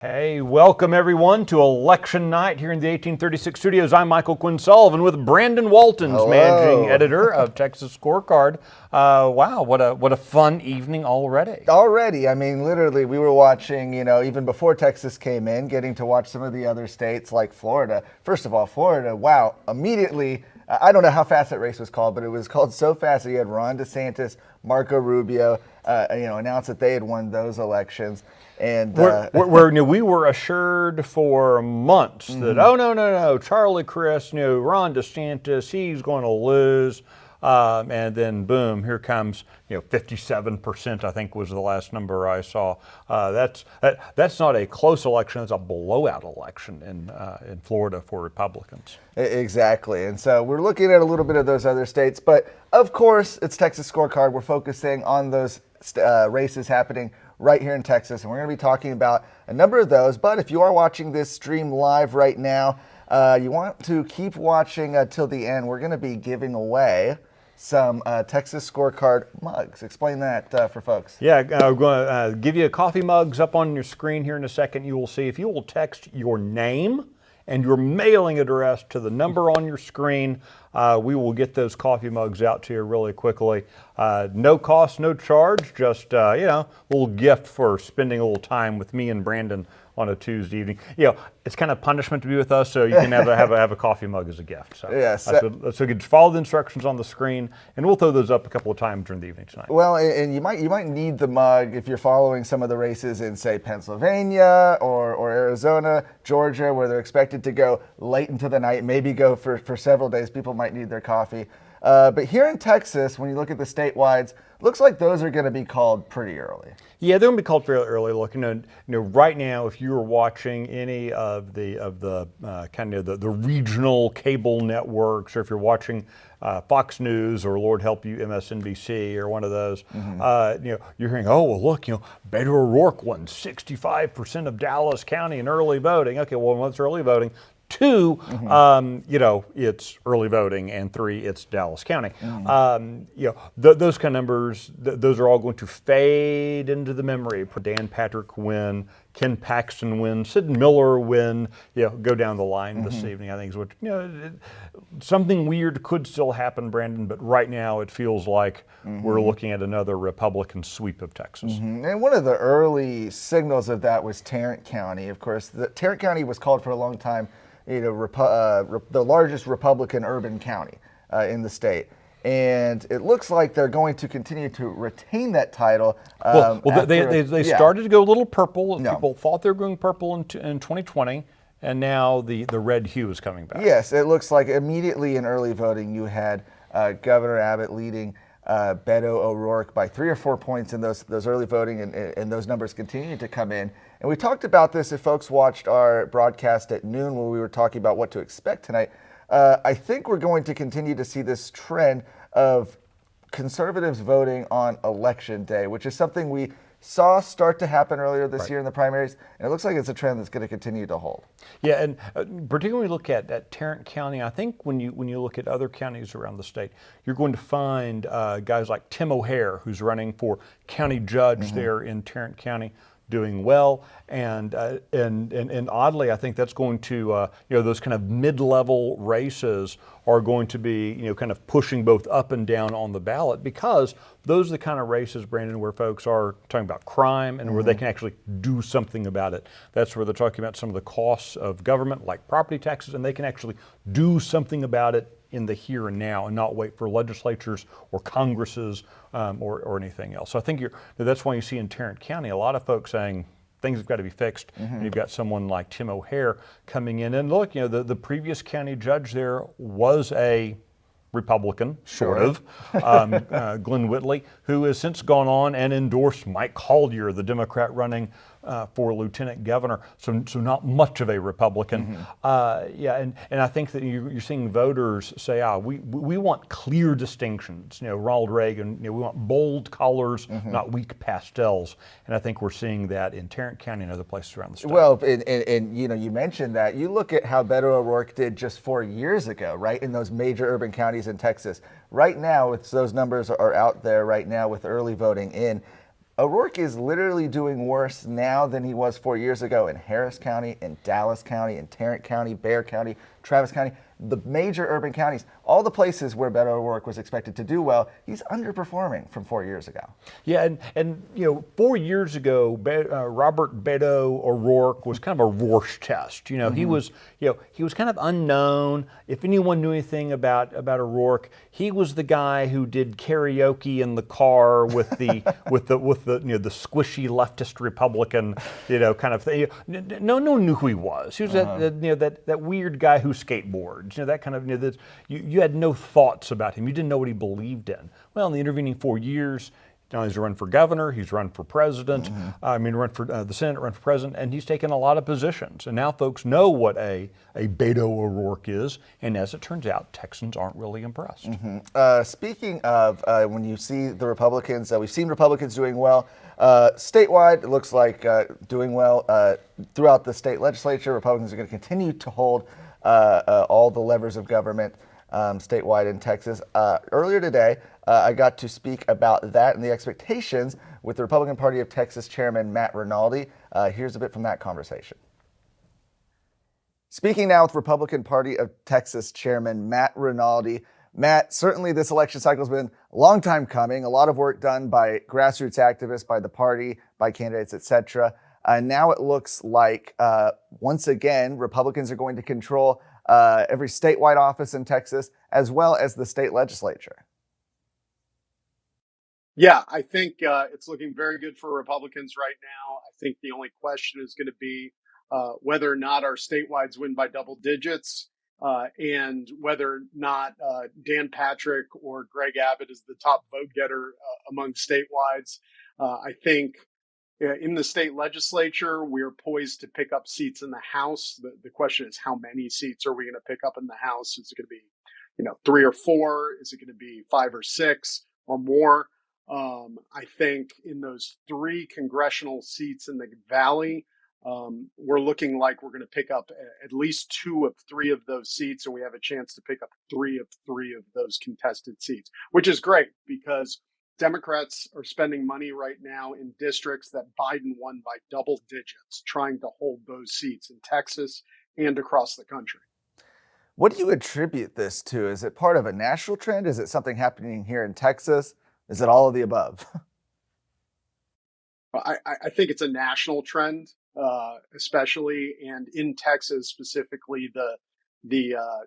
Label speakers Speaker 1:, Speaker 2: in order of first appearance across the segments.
Speaker 1: Hey, welcome everyone to election night here in the 1836 studios. I'm Michael Quinn Sullivan with Brandon Waltens,
Speaker 2: Hello.
Speaker 1: managing editor of Texas Scorecard. Wow, what a fun evening already.
Speaker 2: Already, I mean, literally, we were watching, even before Texas came in, getting to watch some of the other states like Florida. First of all, Florida, wow, immediately, I don't know how fast that race was called, but it was called so fast that you had Ron DeSantis, Marco Rubio, announce that they had won those elections. And
Speaker 1: we were assured for months that, oh, no, Charlie Crist, Ron DeSantis, he's going to lose. And then, boom, here comes, 57%, I think was the last number I saw. That's not a close election. It's a blowout election in Florida for Republicans.
Speaker 2: Exactly. And so we're looking at a little bit of those other states. But, of course, it's Texas Scorecard. We're focusing on those races happening right here in Texas. And we're going to be talking about a number of those. But if you are watching this stream live right now, you want to keep watching till the end. We're going to be giving away some Texas Scorecard mugs. Explain that for folks.
Speaker 1: Yeah, I'm going to give you coffee mugs up on your screen here in a second. You will see if you will text your name and your mailing address to the number on your screen, we will get those coffee mugs out to you really quickly. No cost, no charge, just a little gift for spending a little time with me and Brandon on a Tuesday evening. It's kind of punishment to be with us, so you can have a coffee mug as a gift. So,
Speaker 2: yes.
Speaker 1: So you can follow the instructions on the screen, and we'll throw those up a couple of times during the evening tonight.
Speaker 2: Well, and you might need the mug if you're following some of the races in, say, Pennsylvania or Arizona, Georgia, where they're expected to go late into the night, maybe go for several days. People might need their coffee. But here in Texas, when you look at the statewide, looks like those are going to be called pretty early.
Speaker 1: Yeah, they're going to be called fairly early. Look, right now, if you are watching any of the kind of the regional cable networks, or if you're watching Fox News or Lord help you MSNBC or one of those, you're hearing, oh well, look, Beto O'Rourke won 65% of Dallas County in early voting. Okay, well, what's early voting? 2, it's early voting, and 3, it's Dallas County. Those kind of numbers, those are all going to fade into the memory. Dan Patrick win, Ken Paxton win, Sid Miller win, go down the line this evening. I think is what, something weird could still happen, Brandon, but right now it feels like we're looking at another Republican sweep of Texas.
Speaker 2: And one of the early signals of that was Tarrant County. Of course, Tarrant County was called for a long time the largest Republican urban county in the state. And it looks like they're going to continue to retain that title.
Speaker 1: They started to go a little purple. No. People thought they were going purple in 2020, and now the red hue is coming back.
Speaker 2: Yes, it looks like immediately in early voting you had Governor Abbott leading Beto O'Rourke by 3 or 4 points in those early voting, and those numbers continue to come in. And we talked about this if folks watched our broadcast at noon where we were talking about what to expect tonight. I think we're going to continue to see this trend of conservatives voting on election day, which is something we saw start to happen earlier this year in the primaries, and it looks like it's a trend that's going to continue to hold.
Speaker 1: Yeah, and particularly look at Tarrant County. I think when you look at other counties around the state, you're going to find guys like Tim O'Hare, who's running for county judge there in Tarrant County, doing well, and oddly, I think that's going to those kind of mid-level races are going to be kind of pushing both up and down on the ballot, because those are the kind of races, Brandon, where folks are talking about crime and where they can actually do something about it. That's where they're talking about some of the costs of government, like property taxes, and they can actually do something about it in the here and now, and not wait for legislatures or Congresses or anything else. So I think that's why you see in Tarrant County a lot of folks saying things have got to be fixed. And you've got someone like Tim O'Hare coming in. And look, the previous county judge there was a Republican, sort of, Glenn Whitley, who has since gone on and endorsed Mike Collier, the Democrat running for lieutenant governor. So not much of a Republican. And I think that you're seeing voters say, we want clear distinctions. Ronald Reagan, we want bold colors, not weak pastels. And I think we're seeing that in Tarrant County and other places around the state.
Speaker 2: Well, and you mentioned that. You look at how Beto O'Rourke did just 4 years ago, right, in those major urban counties in Texas. Right now, those numbers are out there right now with early voting in. O'Rourke is literally doing worse now than he was 4 years ago in Harris County, in Dallas County, in Tarrant County, Bexar County, Travis County, the major urban counties, all the places where Beto O'Rourke was expected to do well. He's underperforming from 4 years ago.
Speaker 1: Yeah, and 4 years ago, Robert Beto O'Rourke was kind of a Rorsch test. He was kind of unknown. If anyone knew anything about O'Rourke, he was the guy who did karaoke in the car with the the squishy leftist Republican kind of thing. No one knew who he was. He was that weird guy who skateboards. That kind of that you had no thoughts about him. You didn't know what he believed in. Well, in the intervening 4 years, now he's run for governor, he's run for president, run for the Senate, run for president, and he's taken a lot of positions. And now folks know what a Beto O'Rourke is, and as it turns out, Texans aren't really impressed.
Speaker 2: Speaking of when you see the Republicans, we've seen Republicans doing well. Statewide, it looks like doing well throughout the state legislature. Republicans are going to continue to hold all the levers of government statewide in Texas. Earlier today, I got to speak about that and the expectations with the Republican Party of Texas Chairman Matt Rinaldi. Here's a bit from that conversation. Speaking now with Republican Party of Texas Chairman Matt Rinaldi. Matt, certainly this election cycle has been a long time coming, a lot of work done by grassroots activists, by the party, by candidates, etc. Now it looks like, once again, Republicans are going to control every statewide office in Texas, as well as the state legislature.
Speaker 3: Yeah, I think it's looking very good for Republicans right now. I think the only question is going to be whether or not our statewides win by double digits, and whether or not Dan Patrick or Greg Abbott is the top vote getter among statewides. I think in the state legislature, we're poised to pick up seats in the House. The question is, how many seats are we going to pick up in the House? Is it going to be, 3 or 4? Is it going to be 5 or 6 or more? I think in those 3 congressional seats in the Valley, we're looking like we're going to pick up at least 2 of 3 of those seats, and we have a chance to pick up 3 of 3 of those contested seats, which is great because Democrats are spending money right now in districts that Biden won by double digits, trying to hold those seats in Texas and across the country.
Speaker 2: What do you attribute this to? Is it part of a national trend? Is it something happening here in Texas? Is it all of the above?
Speaker 3: I think it's a national trend, especially, and in Texas specifically, the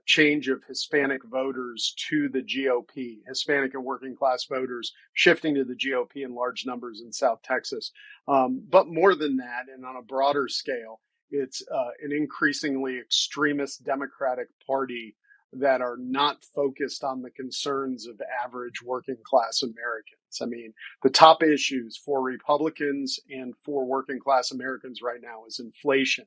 Speaker 3: change of Hispanic voters to the GOP, Hispanic and working class voters shifting to the GOP in large numbers in South Texas. But more than that, and on a broader scale, it's an increasingly extremist Democratic Party that are not focused on the concerns of average working class Americans. I mean, the top issues for Republicans and for working class Americans right now is inflation,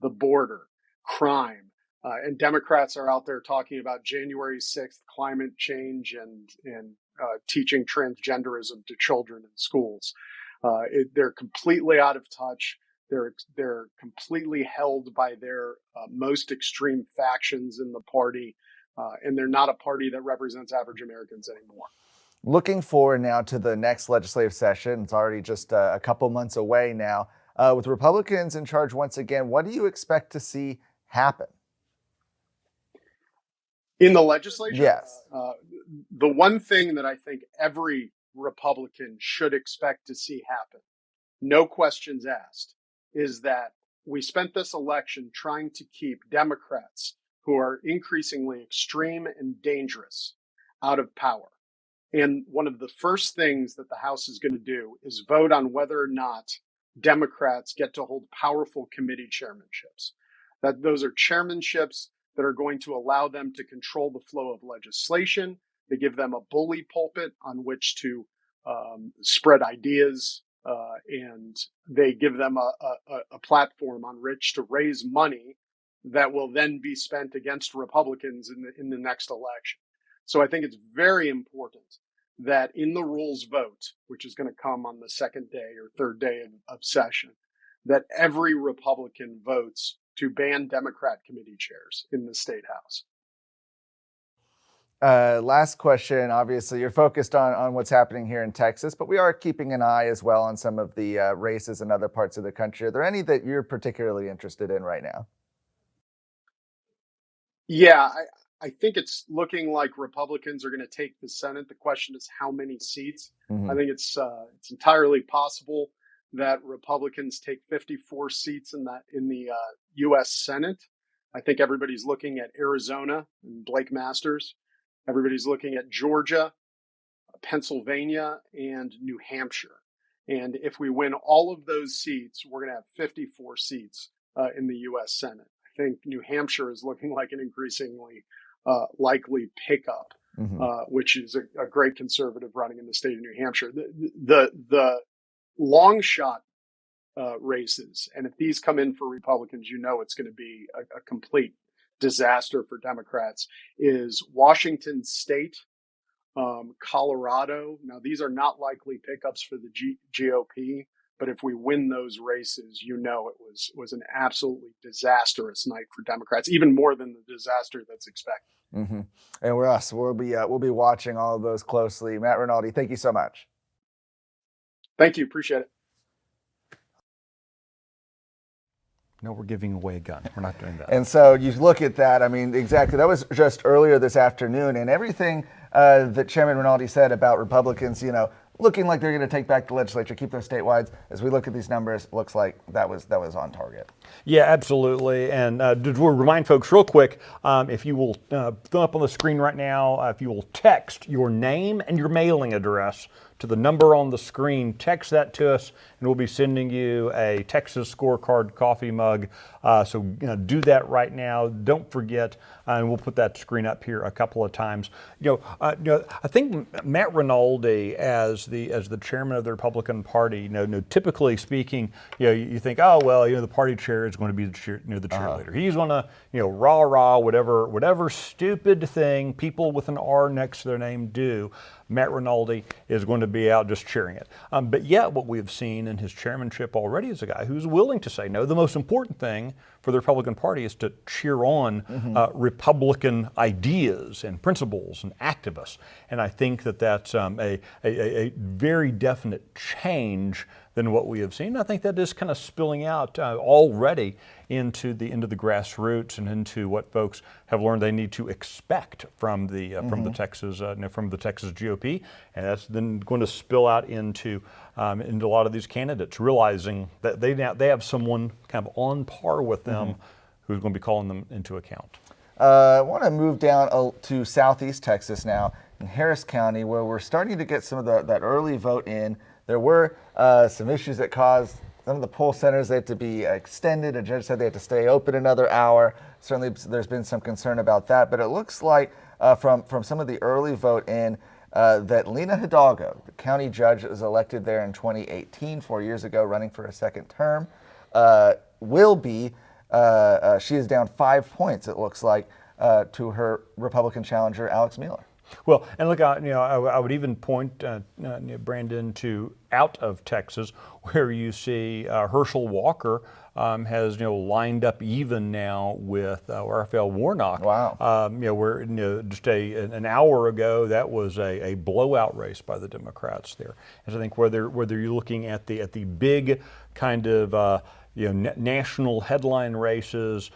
Speaker 3: the border, crime. And Democrats are out there talking about January 6th climate change and teaching transgenderism to children in schools. They're completely out of touch. They're completely held by their most extreme factions in the party, and they're not a party that represents average Americans anymore.
Speaker 2: Looking forward now to the next legislative session. It's already just a couple months away now. With Republicans in charge once again, what do you expect to see happen?
Speaker 3: In the legislature?
Speaker 2: Yes.
Speaker 3: The one thing that I think every Republican should expect to see happen, no questions asked, is that we spent this election trying to keep Democrats who are increasingly extreme and dangerous out of power. And one of the first things that the House is going to do is vote on whether or not Democrats get to hold powerful committee chairmanships. That those are chairmanships that are going to allow them to control the flow of legislation. They give them a bully pulpit on which to spread ideas, and they give them a platform on which to raise money that will then be spent against Republicans in the next election. So I think it's very important that in the rules vote, which is going to come on the second day or third day of session, that every Republican votes to ban Democrat committee chairs in the state house.
Speaker 2: Last question. Obviously, you're focused on what's happening here in Texas, but we are keeping an eye as well on some of the races in other parts of the country. Are there any that you're particularly interested in right now?
Speaker 3: Yeah, I think it's looking like Republicans are going to take the Senate. The question is how many seats. I
Speaker 2: Hmm.
Speaker 3: think it's entirely possible that Republicans take 54 seats in the U.S. Senate. I think everybody's looking at Arizona and Blake Masters. Everybody's looking at Georgia, Pennsylvania, and New Hampshire. And if we win all of those seats, we're going to have 54 seats in the U.S. Senate. I think New Hampshire is looking like an increasingly likely pickup,
Speaker 2: Hmm.
Speaker 3: which is a great conservative running in the state of New Hampshire. The long shot races, and if these come in for Republicans, it's going to be a complete disaster for Democrats, is Washington State, Colorado. Now, these are not likely pickups for the GOP, but if we win those races, it was an absolutely disastrous night for Democrats, even more than the disaster that's expected.
Speaker 2: Hmm. And we'll be watching all of those closely. Matt Rinaldi, thank you so much.
Speaker 3: Thank you. Appreciate it.
Speaker 1: No, we're giving away a gun. We're not doing that.
Speaker 2: And so you look at that. I mean, exactly. That was just earlier this afternoon, and everything that Chairman Rinaldi said about Republicans, looking like they're going to take back the legislature, keep those statewide. As we look at these numbers, it looks like that was on target.
Speaker 1: Yeah, absolutely. And we'll remind folks real quick, if you will throw up on the screen right now, if you will text your name and your mailing address to the number on the screen, text that to us, and we'll be sending you a Texas Scorecard coffee mug. So do that right now. Don't forget, and we'll put that screen up here a couple of times. I think Matt Rinaldi, as the chairman of the Republican Party, typically speaking, you think, oh well, the party chair is going to be the cheerleader. He's going to, rah whatever stupid thing people with an R next to their name do. Matt Rinaldi is going to be out just cheering it. But yet what we've seen in his chairmanship already is a guy who's willing to say, no, the most important thing for the Republican Party is to cheer on Republican ideas and principles and activists. And I think that that's a very definite change than what we have seen. I think that is kind of spilling out already into the grassroots and into what folks have learned they need to expect from the Texas GOP, and that's then going to spill out into a lot of these candidates realizing that they have someone kind of on par with them who's going to be calling them into account.
Speaker 2: I want to move down to Southeast Texas now in Harris County, where we're starting to get some of that early vote in. There were some issues that caused some of the poll centers they had to be extended. A judge said they had to stay open another hour. Certainly, there's been some concern about that. But it looks like from some of the early vote in that Lena Hidalgo, the county judge that was elected there in 2018, 4 years ago, running for a second term, will be. She is down 5 points, it looks like, to her Republican challenger, Alex Mueller.
Speaker 1: Well, and look, I would even point, Brandon, to out of Texas, where you see Herschel Walker has lined up even now with Raphael Warnock.
Speaker 2: Wow.
Speaker 1: Where just an hour ago that was a blowout race by the Democrats there. And so I think whether you're looking at the big kind of national headline races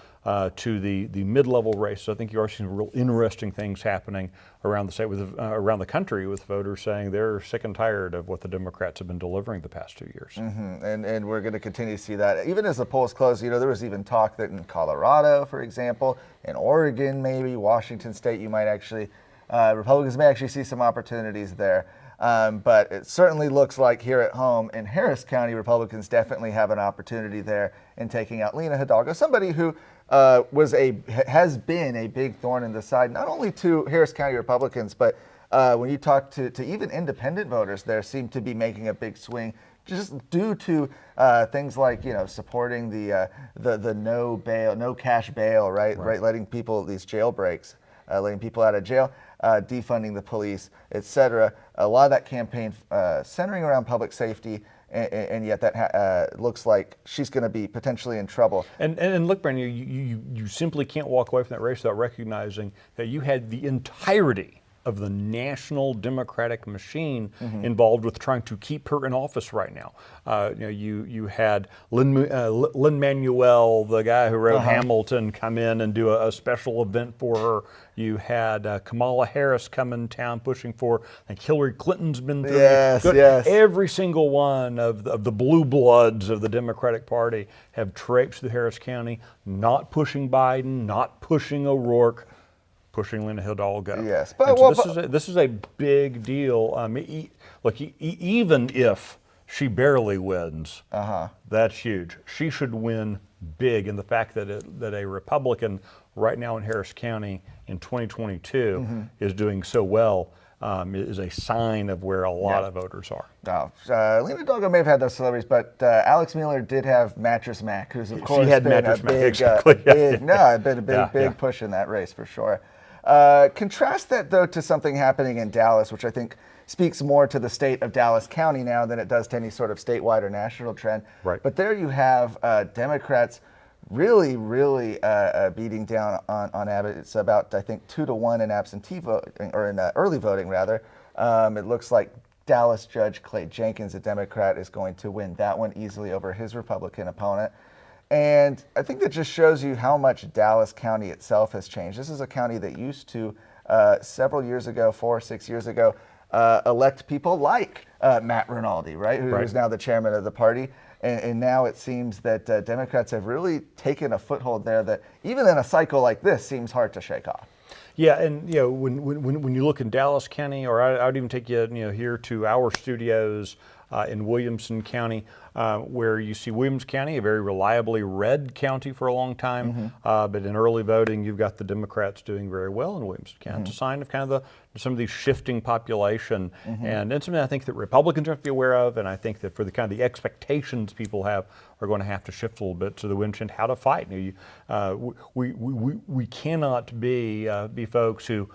Speaker 1: to the mid-level races, I think you are seeing real interesting things happening around the state, around the country, with voters saying they're sick and tired of what the Democrats have been delivering the past 2 years.
Speaker 2: Mm-hmm. And we're going to continue to see that. Even as the polls close, there was even talk that in Colorado, for example, in Oregon, maybe Washington State, Republicans may actually see some opportunities there. But it certainly looks like here at home in Harris County, Republicans definitely have an opportunity there in taking out Lena Hidalgo, somebody who has been a big thorn in the side, not only to Harris County Republicans, but when you talk to even independent voters, there seem to be making a big swing just due to things like supporting the no cash bail, right, letting people, these jail breaks, letting people out of jail, defunding the police, etc. A lot of that campaign centering around public safety and yet that looks like she's going to be potentially in trouble.
Speaker 1: And look, Brandon, you simply can't walk away from that race without recognizing that you had the entirety of the national Democratic machine involved with trying to keep her in office right now. You had Lin-Manuel, the guy who wrote Hamilton, come in and do a special event for her. You had Kamala Harris come in town pushing for. I think Hillary Clinton's been through.
Speaker 2: Yes.
Speaker 1: Every single one of the blue bloods of the Democratic Party have traipsed through Harris County, not pushing Biden, not pushing O'Rourke, pushing Lena Hidalgo.
Speaker 2: Yes,
Speaker 1: this is a big deal. Even if she barely wins, that's huge. She should win big, and the fact that a Republican right now in Harris County in 2022 is doing so well is a sign of where a lot of voters are.
Speaker 2: Lena Hidalgo may have had those celebrities, but Alex Mueller did have Mattress Mac, who's of course
Speaker 1: had
Speaker 2: been
Speaker 1: Mattress
Speaker 2: a
Speaker 1: Mac,
Speaker 2: big,
Speaker 1: exactly.
Speaker 2: big push in that race for sure. Contrast that though to something happening in Dallas, which I think speaks more to the state of Dallas County now than it does to any sort of statewide or national trend.
Speaker 1: Right.
Speaker 2: But there you have Democrats really beating down on Abbott. It's about, I think, 2-1 in absentee voting, or in early voting rather. It looks like Dallas Judge Clay Jenkins, a Democrat, is going to win that one easily over his Republican opponent. And I think that just shows you how much Dallas County itself has changed. This is a county that used to, several years ago, 4 or 6 years ago, elect people like Matt Rinaldi, right, who is now the chairman of the party. And now it seems that Democrats have really taken a foothold there that even in a cycle like this seems hard to shake off.
Speaker 1: Yeah, and when you look in Dallas County, or I would even take you here to our studios in Williamson County, where you see Williams County, a very reliably red county for a long time, but in early voting, you've got the Democrats doing very well in Williamson County. It's a sign of kind of some of these shifting population, and it's something I think that Republicans have to be aware of, and I think that for the kind of the expectations people have are going to have to shift a little bit to the windshield how to fight. We cannot be folks who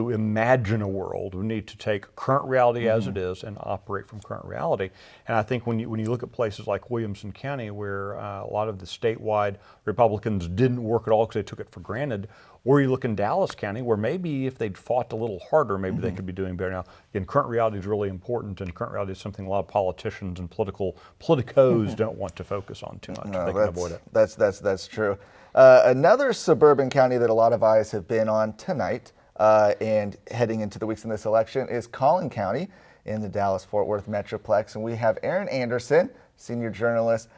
Speaker 1: imagine a world. We need to take current reality as it is and operate from current reality. And I think when you look at places like Williamson County, where a lot of the statewide Republicans didn't work at all because they took it for granted, or you look in Dallas County, where maybe if they'd fought a little harder, maybe they could be doing better now. Again, current reality is really important, and current reality is something a lot of politicians and politicos don't want to focus on too much.
Speaker 2: No,
Speaker 1: they can avoid it.
Speaker 2: That's true. Another suburban county that a lot of eyes have been on tonight and heading into the weeks in this election is Collin County in the Dallas-Fort Worth Metroplex. And we have Erin Anderson, senior journalist,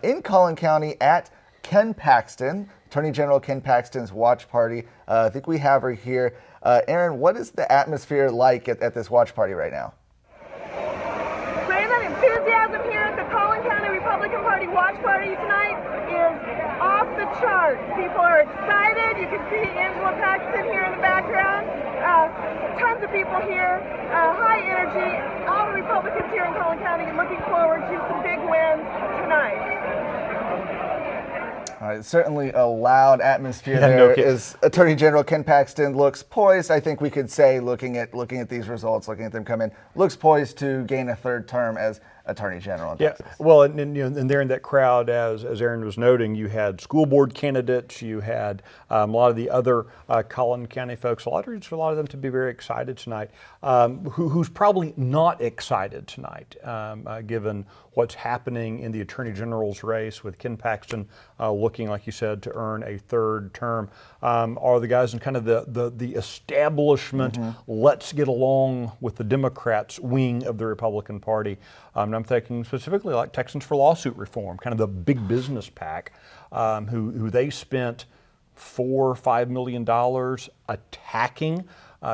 Speaker 2: in Collin County at Ken Paxton, Attorney General Ken Paxton's watch party. I think we have her here. Erin, what is the atmosphere like at this watch party right now?
Speaker 4: Brandon, enthusiasm here at the Collin County Republican Party watch party tonight is off the charts. People are excited. You can see Angela Paxton here in the background. Tons of people here, high energy. All the Republicans here in Collin County looking forward to some big wins tonight.
Speaker 2: All right, certainly a loud atmosphere there as Attorney General Ken Paxton looks poised. I think we could say, looking at these results, looking at them come in, looks poised to gain a third term as Attorney General in Texas.
Speaker 1: Well, and there in that crowd, as Erin was noting, you had school board candidates, you had a lot of the other Collin County folks. A lot of them to be very excited tonight. Who's probably not excited tonight, given what's happening in the Attorney General's race with Ken Paxton looking, like you said, to earn a third term, are the guys in kind of the establishment, let's get along with the Democrats wing of the Republican Party. And I'm thinking specifically like Texans for Lawsuit Reform, kind of the big business pack, who they spent $4 or $5 million attacking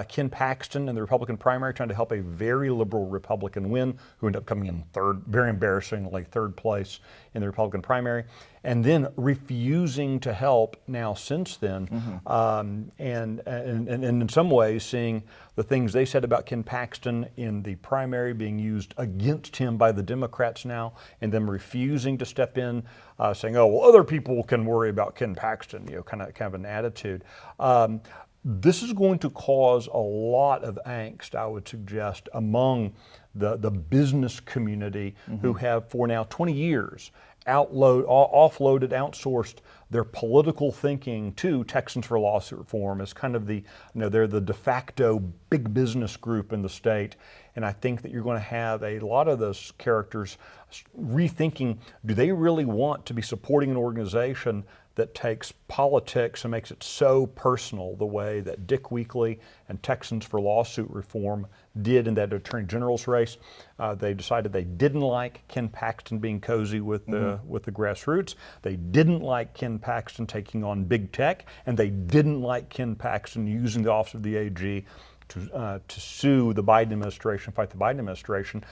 Speaker 1: Ken Paxton in the Republican primary, trying to help a very liberal Republican win, who ended up coming in third, very embarrassingly, third place in the Republican primary, and then refusing to help now since then, and in some ways seeing the things they said about Ken Paxton in the primary being used against him by the Democrats now, and them refusing to step in, saying, "Oh, well, other people can worry about Ken Paxton," kind of an attitude. This is going to cause a lot of angst, I would suggest, among the business community who have for now 20 years offloaded, outsourced their political thinking to Texans for Lawsuit Reform as kind of they're the de facto big business group in the state. And I think that you're going to have a lot of those characters rethinking, do they really want to be supporting an organization that takes politics and makes it so personal the way that Dick Weekly and Texans for Lawsuit Reform did in that Attorney General's race. They decided they didn't like Ken Paxton being cozy with the grassroots. They didn't like Ken Paxton taking on big tech, and they didn't like Ken Paxton using the office of the AG to sue the Biden administration, fight the Biden administration,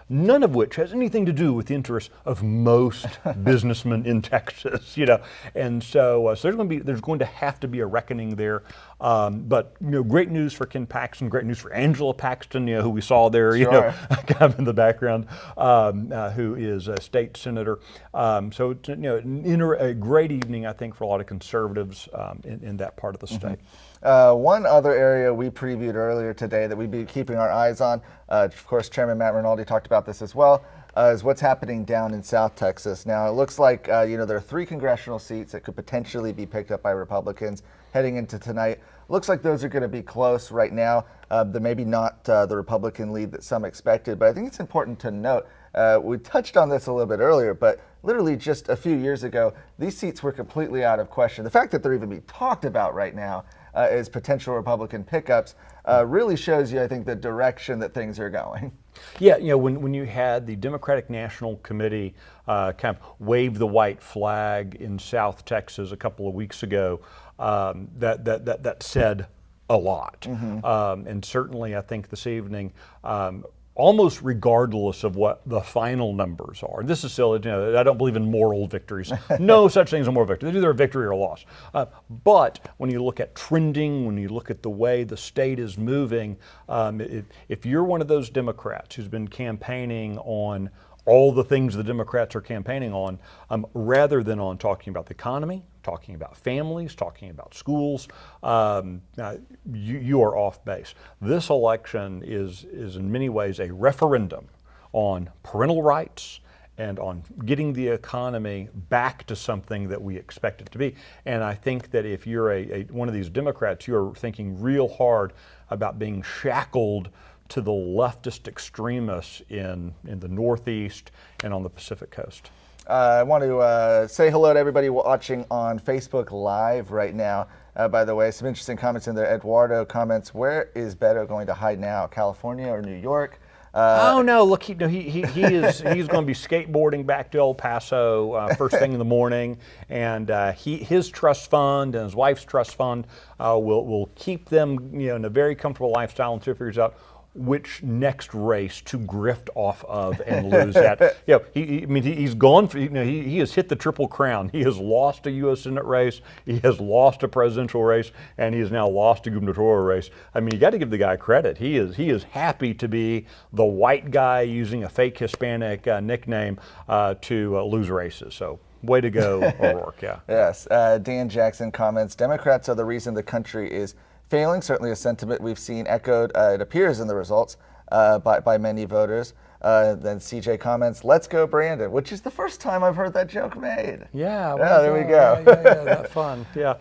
Speaker 1: none of which has anything to do with the interests of most businessmen in Texas, And so, there's going to have to be a reckoning there. But great news for Ken Paxton, great news for Angela Paxton, who we saw there, kind of in the background, who is a state senator. So, a great evening, I think, for a lot of conservatives in that part of the state.
Speaker 2: One other area we previewed earlier today that we'd be keeping our eyes on, of course, Chairman Matt Rinaldi talked about this as well, is what's happening down in South Texas. Now, it looks like there are 3 congressional seats that could potentially be picked up by Republicans heading into tonight. Looks like those are going to be close right now. There maybe not the Republican lead that some expected, but I think it's important to note, we touched on this a little bit earlier, but literally just a few years ago, these seats were completely out of question. The fact that they're even being talked about right now as potential Republican pickups really shows you, I think, the direction that things are going.
Speaker 1: Yeah, when you had the Democratic National Committee kind of wave the white flag in South Texas a couple of weeks ago, that said a lot. And certainly, I think this evening, almost regardless of what the final numbers are. This is silly, I don't believe in moral victories. No such thing as a moral victory. It's either a victory or a loss. But when you look at trending, when you look at the way the state is moving, if you're one of those Democrats who's been campaigning on all the things the Democrats are campaigning on, rather than on talking about the economy, talking about families, talking about schools, you are off base. This election is in many ways a referendum on parental rights and on getting the economy back to something that we expect it to be. And I think that if you're one of these Democrats, you're thinking real hard about being shackled to the leftist extremists in the Northeast and on the Pacific Coast.
Speaker 2: I want to say hello to everybody watching on Facebook Live right now. By the way, some interesting comments in there. Eduardo comments, where is Beto going to hide now, California or New York?
Speaker 1: Oh no! Look, he's going to be skateboarding back to El Paso first thing in the morning, and his trust fund and his wife's trust fund will keep them in a very comfortable lifestyle until he figures out which next race to grift off of and lose at. He's gone. He has hit the Triple Crown. He has lost a U.S. Senate race. He has lost a presidential race, and he has now lost a gubernatorial race. You got to give the guy credit. He is happy to be the white guy using a fake Hispanic nickname to lose races. So, way to go, O'Rourke. Yeah.
Speaker 2: Yes. Dan Jackson comments, Democrats are the reason the country is failing, certainly a sentiment we've seen echoed, it appears in the results, by many voters. Then CJ comments, let's go Brandon, which is the first time I've heard that joke made.
Speaker 1: Yeah,
Speaker 2: there we go.
Speaker 1: Yeah, that's fun. Yeah,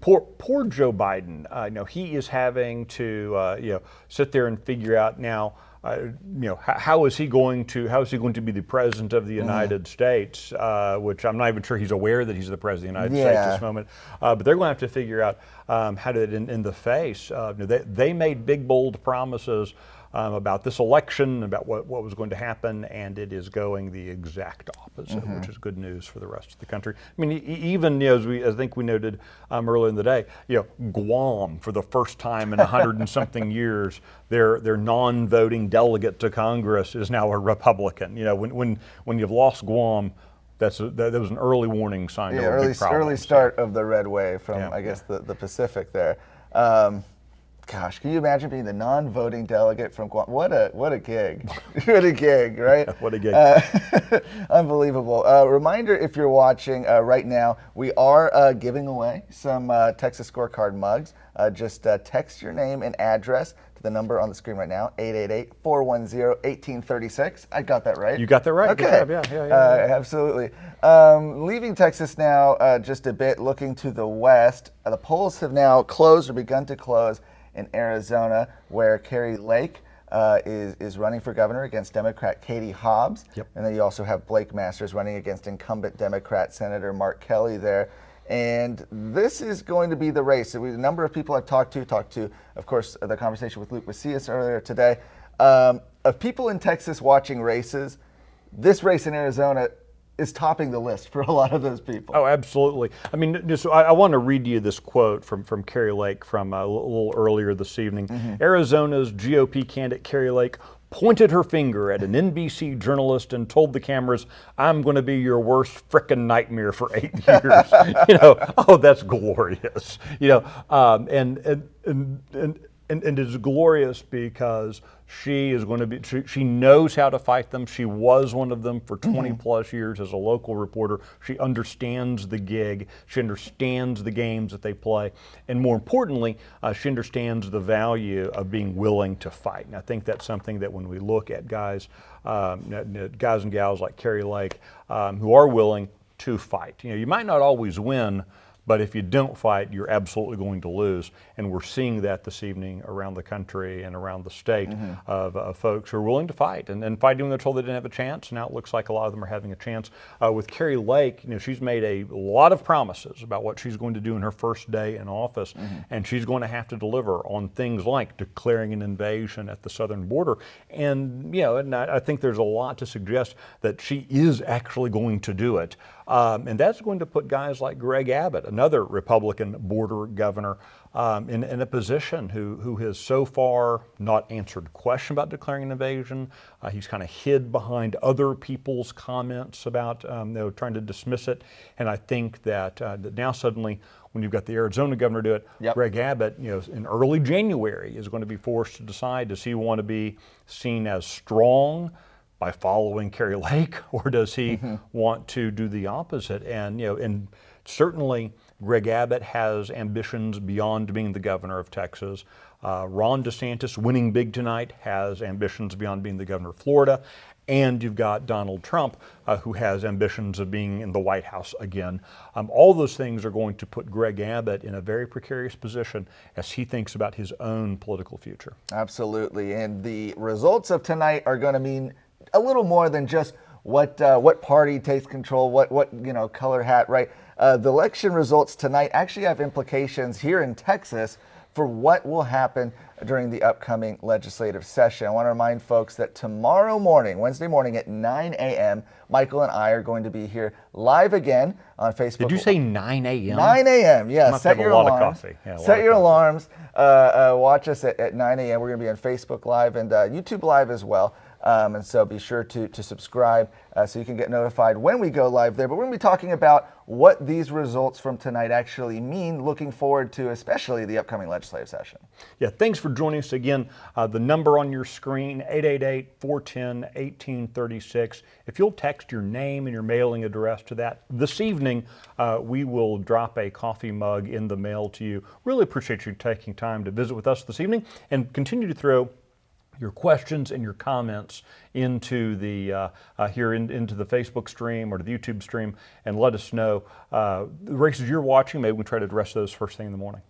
Speaker 1: poor Joe Biden. He is having to sit there and figure out now. How is he going to be the president of the United States? Which I'm not even sure he's aware that he's the president of the United States at this moment. But they're going to have to figure out how to, in the face. They made big, bold promises about this election, about what was going to happen, and it is going the exact opposite, which is good news for the rest of the country. Even as I think we noted earlier in the day, Guam, for the first time in 100 and something years, their non-voting delegate to Congress is now a Republican. When you've lost Guam, that was an early warning sign.
Speaker 2: Early start of the red wave from I guess the Pacific there. Gosh, can you imagine being the non-voting delegate from Guam? What a gig. What a gig, right?
Speaker 1: What a gig.
Speaker 2: Unbelievable. Reminder, if you're watching right now, we are giving away some Texas Scorecard mugs. Just text your name and address to the number on the screen right now, 888-410-1836. I got that right.
Speaker 1: You got that right.
Speaker 2: Okay.
Speaker 1: Good job. Yeah.
Speaker 2: Absolutely. Leaving Texas now just a bit, looking to the west. The polls have now closed or begun to close in Arizona, where Kari Lake is running for governor against Democrat Katie Hobbs.
Speaker 1: Yep.
Speaker 2: And then you also have Blake Masters running against incumbent Democrat Senator Mark Kelly there. And this is going to be the race. A number of people I've talked to, of course, the conversation with Luke Macias earlier today, of people in Texas watching races. This race in Arizona is topping the list for a lot of those people.
Speaker 1: Oh, absolutely. I mean, I want to read you this quote from Kari Lake from a little earlier this evening. Arizona's GOP candidate Kari Lake pointed her finger at an NBC journalist and told the cameras, "I'm going to be your worst frickin' nightmare for 8 years." Oh, that's glorious. And it's glorious because she is going to be, she knows how to fight them. She was one of them for 20 plus years as a local reporter. She understands the gig. She understands the games that they play. And more importantly, she understands the value of being willing to fight. And I think that's something that when we look at guys and gals like Kari Lake who are willing to fight, you might not always win, but if you don't fight, you're absolutely going to lose. And we're seeing that this evening around the country and around the state of folks who are willing to fight and fighting when they're told they didn't have a chance. Now it looks like a lot of them are having a chance. With Kari Lake, she's made a lot of promises about what she's going to do in her first day in office. And she's going to have to deliver on things like declaring an invasion at the southern border. And, and I think there's a lot to suggest that she is actually going to do it. And that's going to put guys like Greg Abbott, another Republican border governor, in a position who has so far not answered the question about declaring an invasion. He's kind of hid behind other people's comments about trying to dismiss it. And I think that now suddenly, when you've got the Arizona governor do it, Greg Abbott, in early January is going to be forced to decide, does he want to be seen as strong by following Kari Lake, or does he want to do the opposite? And and certainly Greg Abbott has ambitions beyond being the governor of Texas. Ron DeSantis, winning big tonight, has ambitions beyond being the governor of Florida. And you've got Donald Trump, who has ambitions of being in the White House again. All those things are going to put Greg Abbott in a very precarious position as he thinks about his own political future. Absolutely.
Speaker 2: And the results of tonight are going to mean a little more than just what party takes control, what color hat, right? The election results tonight actually have implications here in Texas for what will happen during the upcoming legislative session. I want to remind folks that tomorrow morning, Wednesday morning at 9 a.m., Michael and I are going to be here live again on Facebook.
Speaker 1: Did you say 9 a.m.?
Speaker 2: 9 a.m., yeah.
Speaker 1: Set your alarms.
Speaker 2: Set your alarms. Watch us at 9 a.m. We're going to be on Facebook Live and YouTube Live as well. And so be sure to subscribe so you can get notified when we go live there. But we're going to be talking about what these results from tonight actually mean, looking forward to especially the upcoming legislative session.
Speaker 1: Yeah, thanks for joining us again. The number on your screen, 888-410-1836. If you'll text your name and your mailing address to that this evening, we will drop a coffee mug in the mail to you. Really appreciate you taking time to visit with us this evening, and continue to throw your questions and your comments into the into the Facebook stream or to the YouTube stream, and let us know the races you're watching. Maybe we can try to address those first thing in the morning.